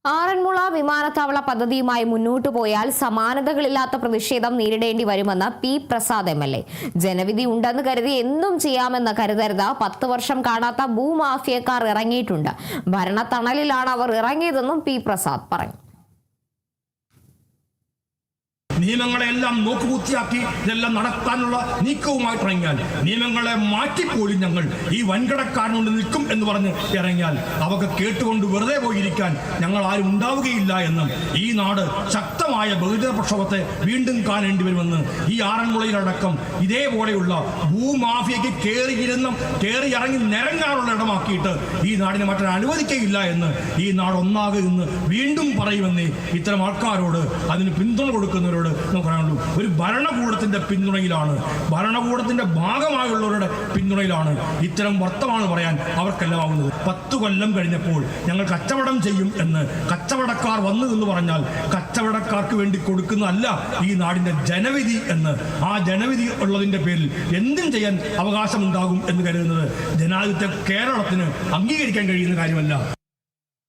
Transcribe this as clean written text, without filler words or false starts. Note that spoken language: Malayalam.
ആറന്മുള വിമാനത്താവള പദ്ധതിയുമായി മുന്നോട്ടു പോയാൽ സമാനതകളില്ലാത്ത പ്രതിഷേധം നേരിടേണ്ടി വരുമെന്ന് പി പ്രസാദ് എം.എൽ.എ. ജനവിധി ഉണ്ടെന്ന് കരുതി എന്തും ചെയ്യാമെന്ന് കരുതരുത്. 10 വർഷം കാണാത്ത ഭൂമാഫിയക്കാർ ഇറങ്ങിയിട്ടുണ്ട്. ഭരണത്തണലിലാണ് അവർ ഇറങ്ങിയതെന്നും പി പ്രസാദ് പറഞ്ഞു. നിയമങ്ങളെല്ലാം നോക്കുകുത്തിയാക്കി ഇതെല്ലാം നടത്താനുള്ള നീക്കവുമായിട്ട് ഇറങ്ങിയാൽ, നിയമങ്ങളെ മാറ്റിപ്പോലും ഞങ്ങൾ ഈ വൻകിടക്കാരനുകൊണ്ട് നിൽക്കും എന്ന് പറഞ്ഞ് ഇറങ്ങിയാൽ അവർക്ക് കേട്ടുകൊണ്ട് വെറുതെ പോയിരിക്കാൻ ഞങ്ങൾ ആരും ഉണ്ടാവുകയില്ല എന്നും ഈ നാട് ശക്തമായ ബഹുജന പ്രക്ഷോഭത്തെ വീണ്ടും കാണേണ്ടി വരുമെന്ന് ഈ ആറന്മുളയിലടക്കം ഇതേപോലെയുള്ള ഭൂമാഫിയയ്ക്ക് കയറി ഇറങ്ങി നിരങ്ങാനുള്ള ഇടമാക്കിയിട്ട് ഈ നാടിനെ മറ്റൊരു അനുവദിക്കുകയില്ല എന്ന് ഈ നാട് ഒന്നാകെ ഇന്ന് വീണ്ടും പറയുമെന്ന് ഇത്തരം ആൾക്കാരോട്, അതിന് പിന്തുണ കൊടുക്കുന്നവരോട് നമുക്ക് പറയാനുള്ളൂ. ഒരു ഭരണകൂടത്തിന്റെ പിന്തുണയിലാണ്, ഭരണകൂടത്തിന്റെ ഭാഗമായുള്ളവരുടെ പിന്തുണയിലാണ് ഇത്തരം വർത്തമാനം പറയാൻ അവർക്കെല്ലാം ആവുന്നത്. 10 കൊല്ലം കഴിഞ്ഞപ്പോൾ ഞങ്ങൾ കച്ചവടം ചെയ്യും എന്ന് കച്ചവടക്കാർ വന്നു എന്ന് പറഞ്ഞാൽ കച്ചവടക്കാർക്ക് വേണ്ടി കൊടുക്കുന്നതല്ല ഈ നാടിന്റെ ജനവിധി എന്ന്. ആ ജനവിധി ഉള്ളതിന്റെ പേരിൽ എന്തും ചെയ്യാൻ അവകാശമുണ്ടാകും എന്ന് കരുതുന്നത് ജനാധിപത്യ കേരളത്തിന് അംഗീകരിക്കാൻ കഴിയുന്ന കാര്യമല്ല.